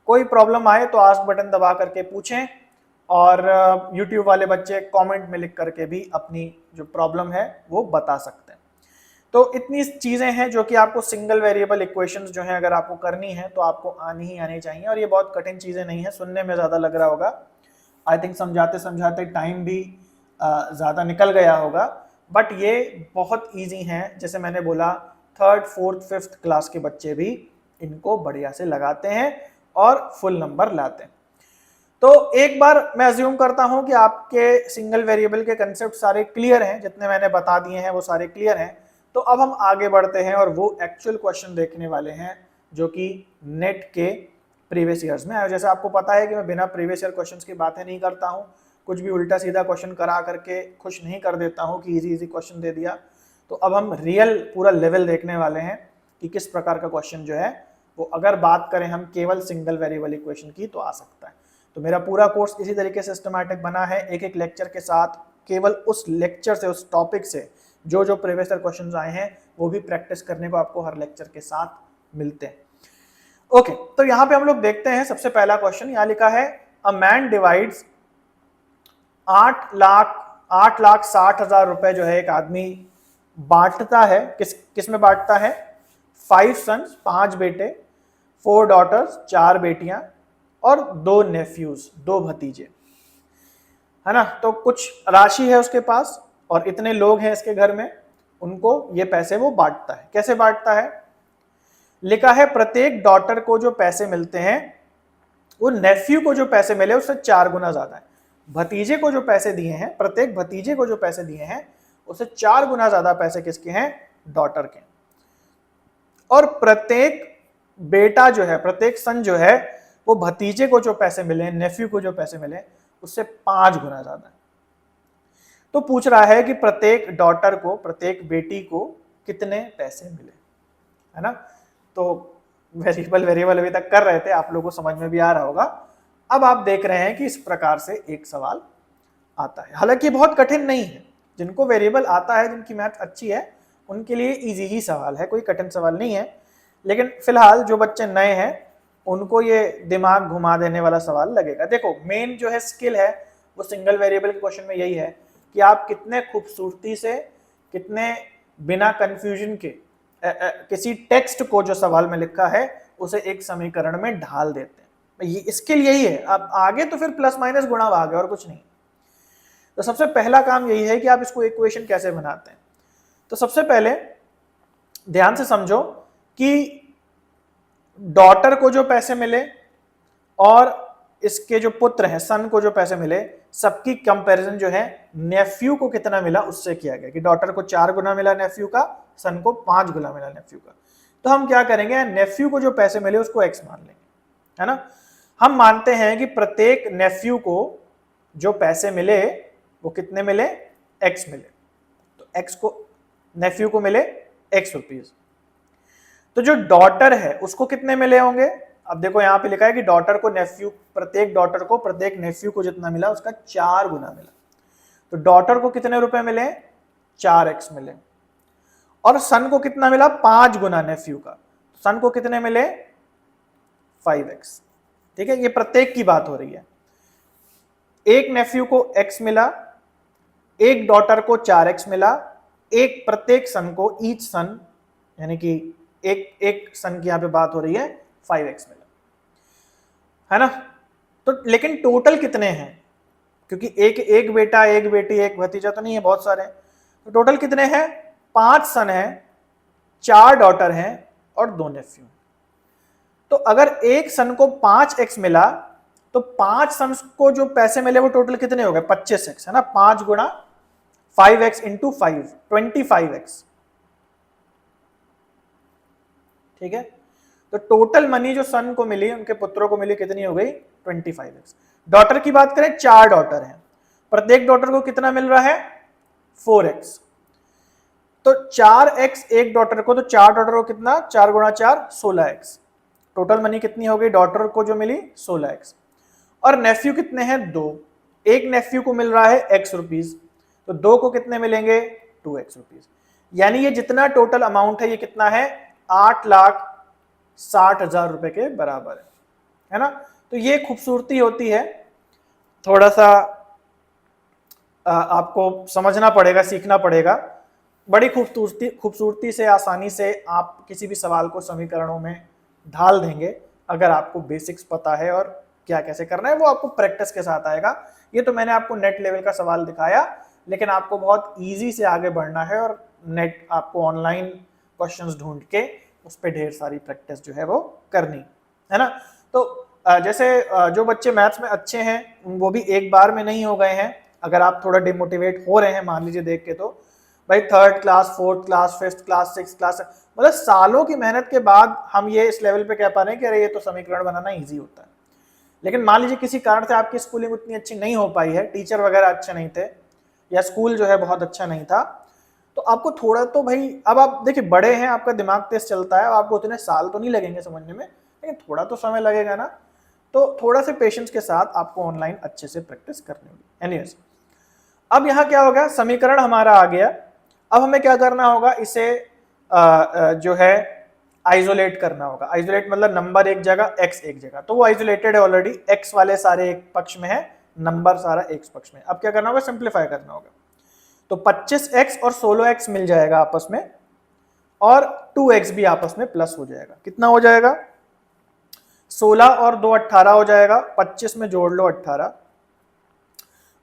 S1: कोई प्रॉब्लम आए तो आस्क बटन दबा करके पूछें, और यूट्यूब वाले बच्चे कमेंट में लिख करके भी अपनी जो प्रॉब्लम है वो बता सकते हैं। तो इतनी चीजें हैं जो कि आपको सिंगल वेरिएबल इक्वेशंस जो हैं अगर आपको करनी है तो आपको आनी ही आनी चाहिए, और ये बहुत कठिन चीजें नहीं है, सुनने में ज्यादा लग रहा होगा, आई थिंक समझाते समझाते टाइम भी ज्यादा निकल गया होगा, बट ये बहुत ईजी हैं। जैसे मैंने बोला 3rd 4th 5th क्लास के बच्चे भी इनको बढ़िया से लगाते हैं और फुल नंबर लाते हैं। तो एक बार मैं अज्यूम करता हूं कि आपके सिंगल वेरिएबल के कंसेप्ट सारे क्लियर हैं, जितने मैंने बता दिए हैं वो सारे क्लियर हैं। तो अब हम आगे बढ़ते हैं और वो एक्चुअल क्वेश्चन देखने वाले हैं जो कि नेट के प्रीवियस ईयर्स में। जैसे आपको पता है कि मैं बिना प्रीवियस ईयर क्वेश्चंस की बातें नहीं करता हूँ, कुछ भी उल्टा सीधा क्वेश्चन करा करके खुश नहीं कर देता हूँ कि इजी इजी क्वेश्चन दे दिया। तो अब हम रियल पूरा लेवल देखने वाले हैं कि किस प्रकार का क्वेश्चन जो है वो, अगर बात करें हम केवल सिंगल वेरिएबल इक्वेशन की, तो आ सकता है। तो मेरा पूरा कोर्स इसी तरीके से सिस्टमैटिक बना है, एक एक लेक्चर के साथ केवल उस लेक्चर से, उस टॉपिक से जो जो प्रीवियस ईयर क्वेश्चंस आए हैं वो भी प्रैक्टिस करने को आपको हर लेक्चर के साथ मिलते हैं। ओके, तो यहाँ पे हम लोग देखते हैं सबसे पहला क्वेश्चन। यहाँ लिखा है अ मैन डिवाइड्स 8,60,000 रुपए जो है एक आदमी बांटता है, किस में बांटता है? 5 सन्स, 5 बेटे, 4 डॉटर्स, 4 बेटियां और 2 नेफ्यूज, 2 भतीजे, है ना। तो कुछ राशि है उसके पास और इतने लोग हैं इसके घर में, उनको ये पैसे वो बांटता है। कैसे बांटता है? लिखा है प्रत्येक डॉटर को जो पैसे मिलते हैं वो नेफ्यू को जो पैसे मिले उससे 4 गुना ज्यादा है। भतीजे को जो पैसे दिए हैं, प्रत्येक भतीजे को जो पैसे दिए हैं उससे 4 गुना ज्यादा पैसे किसके हैं? डॉटर के। और प्रत्येक बेटा जो है, प्रत्येक सन जो है, वो भतीजे को जो पैसे मिले, नेफ्यू को जो पैसे मिले उससे 5 गुना ज्यादा है। तो पूछ रहा है कि प्रत्येक डॉटर को, प्रत्येक बेटी को कितने पैसे मिले, है ना। तो वेरिएबल अभी तक कर रहे थे, आप लोगों को समझ में भी आ रहा होगा। अब आप देख रहे हैं कि इस प्रकार से एक सवाल आता है। हालांकि बहुत कठिन नहीं है, जिनको वेरिएबल आता है, जिनकी मैथ अच्छी है, उनके लिए इजी ही सवाल है, कोई कठिन सवाल नहीं है। लेकिन फिलहाल जो बच्चे नए हैं उनको ये दिमाग घुमा देने वाला सवाल लगेगा। देखो, मेन जो है स्किल है वो सिंगल वेरिएबल के क्वेश्चन में यही है कि आप कितने खूबसूरती से, कितने बिना कंफ्यूजन के किसी टेक्स्ट को जो सवाल में लिखा है उसे एक समीकरण में ढाल देते हैं। ये स्किल यही है। अब आगे तो फिर प्लस माइनस गुणा भाग है और कुछ नहीं। तो सबसे पहला काम यही है कि आप इसको इक्वेशन कैसे बनाते हैं। तो सबसे पहले ध्यान से समझो कि डॉटर को जो पैसे मिले और इसके जो पुत्र हैं, सन को जो पैसे मिले, सबकी कंपैरिजन जो है नेफ्यू को कितना मिला उससे किया गया। कि डॉटर को 4 गुना मिला नेफ्यू का, सन को 5 गुना मिला नेफ्यू का। तो हम क्या करेंगे, नेफ्यू को जो पैसे मिले उसको एक्स मान लेंगे, है ना। हम मानते हैं कि प्रत्येक नेफ्यू को जो पैसे मिले वो कितने मिले? एक्स मिले। तो एक्स को, नेफ्यू को मिले एक्स रुपीज। तो जो डॉटर है उसको कितने मिले होंगे? अब देखो यहां पे लिखा है कि डॉटर को नेफ्यू, प्रत्येक डॉटर को प्रत्येक नेफ्यू को जितना मिला उसका 4 गुना मिला। तो डॉटर को कितने रुपए मिले? 4x मिले। और सन को कितना मिला? 5 गुना नेफ्यू का। सन को कितने मिले? 5x। ठीक है, ये प्रत्येक की बात हो रही है। एक नेफ्यू को x मिला, एक डॉटर को 4x मिला, एक प्रत्येक सन को, ईच सन, यानी कि एक सन की यहां पे बात हो रही है, 5x मिला, है ना। तो लेकिन टोटल कितने हैं? क्योंकि एक बेटा, एक बेटी, एक भतीजा तो नहीं है, बहुत सारे। तो टोटल कितने हैं? 5 सन हैं, 4 डॉटर हैं और 2 नेफ्यू। तो अगर एक सन को 5x मिला तो 5 सन को जो पैसे मिले वो टोटल कितने हो गए? 25x, है ना। 5 गुणा 5x इंटू 5, 25x। ठीक है, तो टोटल मनी जो सन को मिली, उनके पुत्रों को मिली, कितनी हो गई? 25x। डॉटर की बात करें, 4 डॉटर हैं, प्रत्येक डॉटर को कितना मिल रहा है? 4x। तो 4x एक डॉटर को, तो 4 डॉटर को कितना? 4 गुणा 4, 16x। टोटल मनी कितनी हो गई डॉटर को जो मिली? 16x। और नेफ्यू कितने हैं? 2। एक नेफ्यू को मिल रहा है x रुपीज, तो 2 को कितने मिलेंगे? 2x rupees. यानी ये जितना टोटल अमाउंट है ये कितना है? 8,60,000 रुपए के बराबर है ना। तो ये खूबसूरती होती है, थोड़ा सा आपको समझना पड़ेगा, सीखना पड़ेगा। बड़ी खूबसूरती से, आसानी से आप किसी भी सवाल को समीकरणों में ढाल देंगे अगर आपको बेसिक्स पता है और क्या कैसे करना है, वो आपको प्रैक्टिस के साथ आएगा। ये तो मैंने आपको नेट लेवल का सवाल दिखाया, लेकिन आपको बहुत इजी से आगे बढ़ना है और नेट आपको ऑनलाइन क्वेश्चंस ढूंढ के उस पर ढेर सारी प्रैक्टिस जो है वो करनी है ना। तो जैसे जो बच्चे मैथ्स में अच्छे हैं वो भी एक बार में नहीं हो गए हैं। अगर आप थोड़ा डिमोटिवेट हो रहे हैं मान लीजिए देख के, तो भाई 3rd class, 4th class, 5th class, 6th class, मतलब सालों की मेहनत के बाद हम ये इस लेवल पे कह पा रहे हैं कि अरे ये तो समीकरण बनाना ईजी होता है। लेकिन मान लीजिए किसी कारण से आपकी स्कूलिंग उतनी अच्छी नहीं हो पाई है, टीचर वगैरह अच्छे नहीं थे, या स्कूल जो है बहुत अच्छा नहीं था, तो आपको थोड़ा तो भाई, अब आप देखिए बड़े हैं, आपका दिमाग तेज चलता है, आपको उतने साल तो नहीं लगेंगे समझने में, लेकिन थोड़ा तो समय लगेगा ना। तो थोड़ा से पेशेंस के साथ आपको ऑनलाइन अच्छे से प्रैक्टिस करनी होगी। एनीवेज, अब यहाँ क्या हो गया, समीकरण हमारा आ गया। अब हमें क्या करना होगा, इसे जो है आइसोलेट करना होगा। आइसोलेट मतलब नंबर एक जगह, एक्स एक जगह, तो वो आइसोलेटेड है ऑलरेडी, एक्स वाले सारे एक पक्ष में है, नंबर सारा एक पक्ष में। अब क्या करना होगा, सिंप्लीफाई करना होगा। तो 25x और 16x मिल जाएगा आपस में, और 2x भी आपस में प्लस हो जाएगा। कितना हो जाएगा, 16 और 2 18 हो जाएगा, 25 में जोड़ लो 18,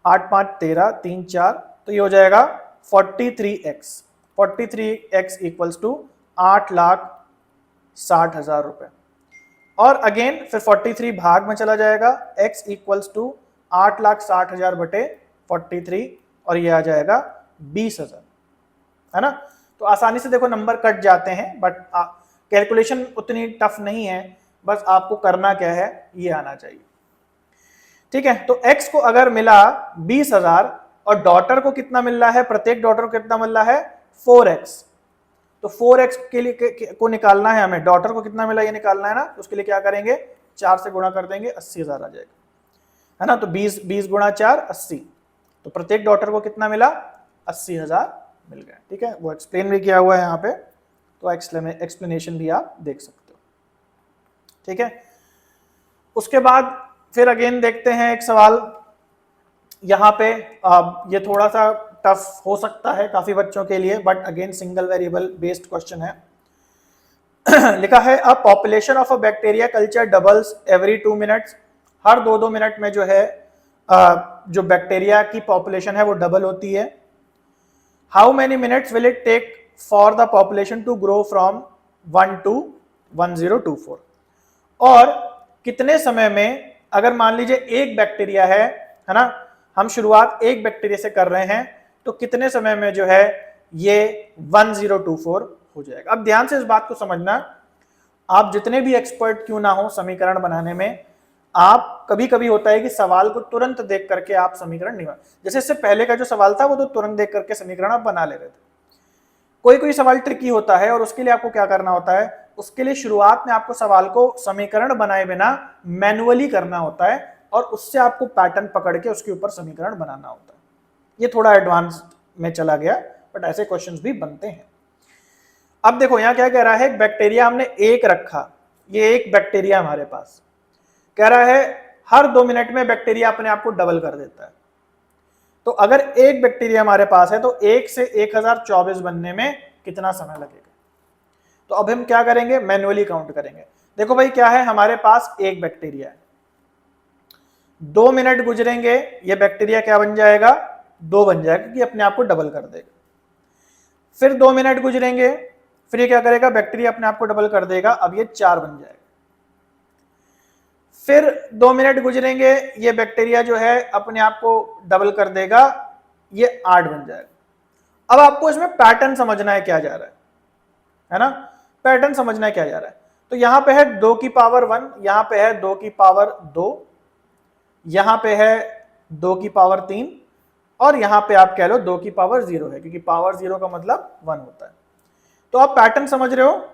S1: 8 5 13, 3 4, तो ये हो जाएगा 43x। 43x इक्वल्स टू 8,60,000 रुपए। और अगेन फिर 43 भाग में चला जाएगा, x इक्वल्स टू 8,60,000 बटे 43, और ये आ जाएगा 20,000, है ना। तो आसानी से देखो नंबर कट जाते हैं, बट कैलकुलेशन उतनी टफ नहीं है, बस आपको करना क्या है, ये आना चाहिए। ठीक है, तो x को अगर मिला 20,000 और डॉटर को कितना मिल रहा है, प्रत्येक डॉटर को कितना मिल रहा है, 4x, तो 4x के लिए को निकालना है हमें, डॉटर को कितना मिला ये निकालना है ना, तो उसके लिए क्या करेंगे, 4 से गुणा कर देंगे, 80,000 आ जाएगा, है ना। तो 20 गुणा 4 80, तो प्रत्येक डॉटर को कितना मिला, 80,000 मिल गया। ठीक है, वो एक्सप्लेन भी किया हुआ है यहाँ पे, तो एक्सप्लेनेशन भी आप देख सकते हो। ठीक है, उसके बाद फिर अगेन देखते हैं एक सवाल यहाँ पे, ये थोड़ा सा टफ हो सकता है काफी बच्चों के लिए, but again single variable based question है। लिखा है a population of a bacteria culture doubles every 2 minutes, her 2-2 minute में जो है जो बैक्टीरिया की पॉपुलेशन है वो डबल होती है। How many minutes will it take for the population to grow from 1 to 1024, और कितने समय में, अगर मान लीजिए एक बैक्टीरिया है ना, हम शुरुआत एक बैक्टीरिया से कर रहे हैं, तो कितने समय में जो है ये 1024 हो जाएगा। अब ध्यान से इस बात को समझना, आप जितने भी एक्सपर्ट क्यों ना हो समीकरण बनाने में, आप कभी कभी होता है कि सवाल को तुरंत देख करके आप समीकरण नहीं बना, जैसे इससे पहले का जो सवाल था वो तो तुरंत देख करके समीकरण आप बना ले रहे थे। कोई कोई सवाल ट्रिकी होता है, और उसके लिए आपको क्या करना होता है, उसके लिए शुरुआत में आपको सवाल को समीकरण बनाए बिना मैनुअली करना होता है, और उससे आपको पैटर्न पकड़ के उसके ऊपर समीकरण बनाना होता है। ये थोड़ा एडवांस में चला गया, बट ऐसे क्वेश्चंस भी बनते हैं। अब देखो यहाँ क्या कह रहा है, बैक्टीरिया हमने एक रखा, ये एक बैक्टीरिया हमारे पास, कह रहा है हर 2 मिनट में बैक्टीरिया अपने आप को डबल कर देता है। तो अगर एक बैक्टीरिया हमारे पास है तो 1 से 1024 बनने में कितना समय लगेगा। तो अब हम क्या करेंगे, मैन्युअली काउंट करेंगे। देखो भाई क्या है, हमारे पास एक बैक्टीरिया है, 2 मिनट गुजरेंगे, ये बैक्टीरिया क्या बन जाएगा, 2 बन जाएगा, क्योंकि अपने आप को डबल कर देगा। फिर 2 मिनट गुजरेंगे, फिर ये क्या करेगा, बैक्टीरिया अपने आप को डबल कर देगा, अब ये 4 बन जाएगा। फिर 2 मिनट गुजरेंगे, ये बैक्टीरिया जो है अपने आप को डबल कर देगा, ये 8 बन जाएगा। अब आपको इसमें पैटर्न समझना है क्या जा रहा है ना, पैटर्न समझना है क्या जा रहा है। तो यहां पे है 2 की पावर 1, यहां पे है 2 की पावर 2, यहां पे है 2 की पावर 3, और यहां पे आप कह लो 2 की पावर 0 है, क्योंकि पावर 0 का मतलब 1 होता है। तो आप पैटर्न समझ रहे हो,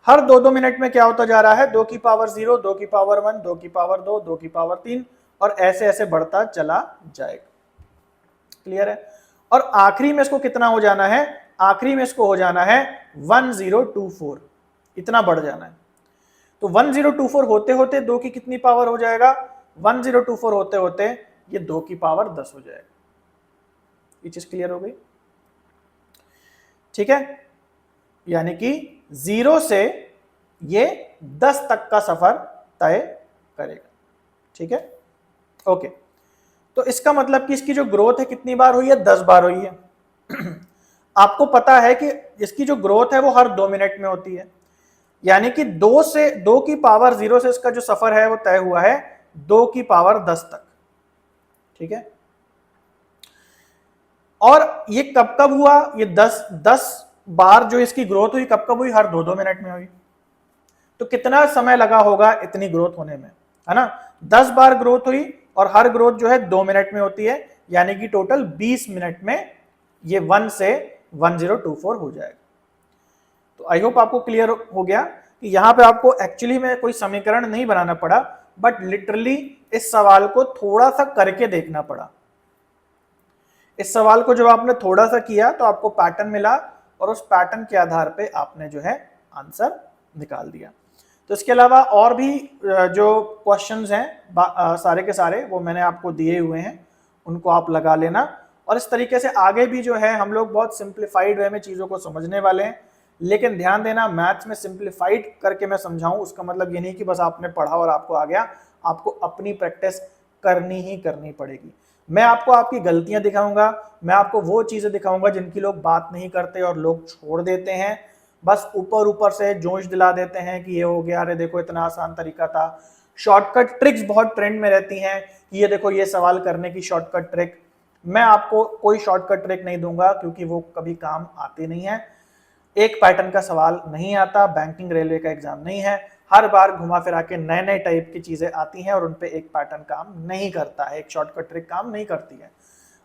S1: हर 2-2 मिनट में क्या होता जा रहा है, 2 की पावर 0, 2 की पावर 1, 2 की पावर 2, 2 की पावर 3, और ऐसे ऐसे बढ़ता चला जाएगा। क्लियर है। और आखिरी में इसको कितना हो जाना है, आखिरी में इसको हो जाना है 1024, इतना बढ़ जाना है। तो 1024 होते होते 2 की कितनी पावर हो जाएगा, 1024 होते होते ये 2 की पावर 10 हो जाएगा। ये चीज क्लियर हो गई। ठीक है, यानी कि 0 से ये 10 तक का सफर तय करेगा। ठीक है, ओके। तो इसका मतलब कि इसकी जो ग्रोथ है कितनी बार हुई है, 10 बार हुई है। आपको पता है कि इसकी जो ग्रोथ है वो हर 2 मिनट में होती है, यानी कि 2 की पावर 0 से इसका जो सफर है वो तय हुआ है 2 की पावर 10 तक। ठीक है, और ये कब कब हुआ, ये 10 बार जो इसकी ग्रोथ हुई कब कब हुई, हर 2-2 मिनट में हुई। तो कितना समय लगा होगा इतनी ग्रोथ होने में, है ना। 10 बार ग्रोथ हुई और हर ग्रोथ जो है 2 मिनट में होती है, यानी कि टोटल 20 मिनट में ये 1 से 1024 हो जाएगा। तो आई होप आपको क्लियर हो गया कि यहां पे आपको एक्चुअली में कोई समीकरण नहीं बनाना पड़ा, बट लिटरली इस सवाल को थोड़ा सा करके देखना पड़ा। इस सवाल को जब आपने थोड़ा सा किया तो आपको पैटर्न मिला और उस पैटर्न के आधार पे आपने जो है आंसर निकाल दिया। तो इसके अलावा और भी जो क्वेश्चंस हैं सारे के सारे वो मैंने आपको दिए हुए हैं, उनको आप लगा लेना। और इस तरीके से आगे भी जो है हम लोग बहुत सिंप्लीफाइड वे में चीज़ों को समझने वाले हैं। लेकिन ध्यान देना, मैथ्स में सिंप्लीफाइड करके मैं समझाऊं उसका मतलब ये नहीं कि बस आपने पढ़ा और आपको आ गया, आपको अपनी प्रैक्टिस करनी ही करनी पड़ेगी। मैं आपको आपकी गलतियां दिखाऊंगा, मैं आपको वो चीज़ें दिखाऊंगा जिनकी लोग बात नहीं करते और लोग छोड़ देते हैं, बस ऊपर ऊपर से जोश दिला देते हैं कि ये हो गया, अरे देखो इतना आसान तरीका था। शॉर्टकट ट्रिक्स बहुत ट्रेंड में रहती हैं कि ये देखो ये सवाल करने की शॉर्टकट ट्रिक। मैं आपको कोई शॉर्टकट ट्रिक नहीं दूंगा क्योंकि वो कभी काम आती नहीं है। एक पैटर्न का सवाल नहीं आता, बैंकिंग रेलवे का एग्जाम नहीं है, हर बार घुमा फिरा के नए नए टाइप की चीजें आती हैं और उन पे एक पैटर्न काम नहीं करता है, एक शॉर्टकट ट्रिक काम नहीं करती है।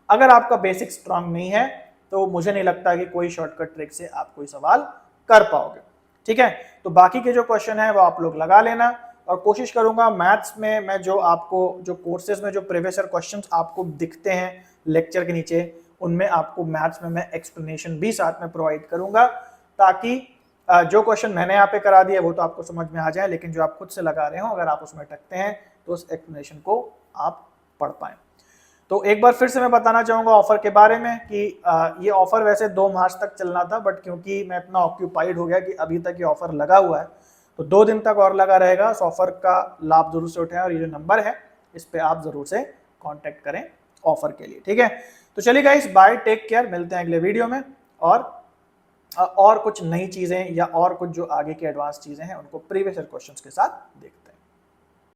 S1: अगर आपका बेसिक स्ट्रांग नहीं है तो मुझे नहीं लगता कि कोई शॉर्टकट ट्रिक से आप कोई सवाल कर पाओगे। ठीक है, तो बाकी के जो क्वेश्चन है वो आप लोग लगा लेना और कोशिश करूंगा मैथ्स में मैं जो आपको जो कोर्सेज में जो प्रीवियस ईयर क्वेश्चंस आपको दिखते हैं लेक्चर के नीचे, उनमें आपको मैथ्स में मैं एक्सप्लेनेशन भी साथ में प्रोवाइड करूंगा, ताकि जो क्वेश्चन मैंने यहाँ पे करा दिया वो तो आपको समझ में आ जाए, लेकिन जो आप खुद से लगा रहे हो अगर आप उसमें अटकते हैं तो उस एक्सप्लेनेशन को आप पढ़ पाएं। तो एक बार फिर से मैं बताना चाहूँगा ऑफर के बारे में कि ये ऑफर वैसे 2 मार्च तक चलना था, बट क्योंकि मैं इतना ऑक्यूपाइड हो गया कि अभी तक ये ऑफर लगा हुआ है, तो 2 दिन तक और लगा रहेगा। इस ऑफर का लाभ जरूर से उठाएं और ये जो नंबर है इस पर आप जरूर से कॉन्टेक्ट करें ऑफर के लिए। ठीक है, तो चलिए गाइस, बाय, टेक केयर, मिलते हैं अगले वीडियो में और कुछ नई चीजें या और कुछ जो आगे की एडवांस चीजें हैं उनको प्रीवियस ईयर क्वेश्चंस के साथ देखें।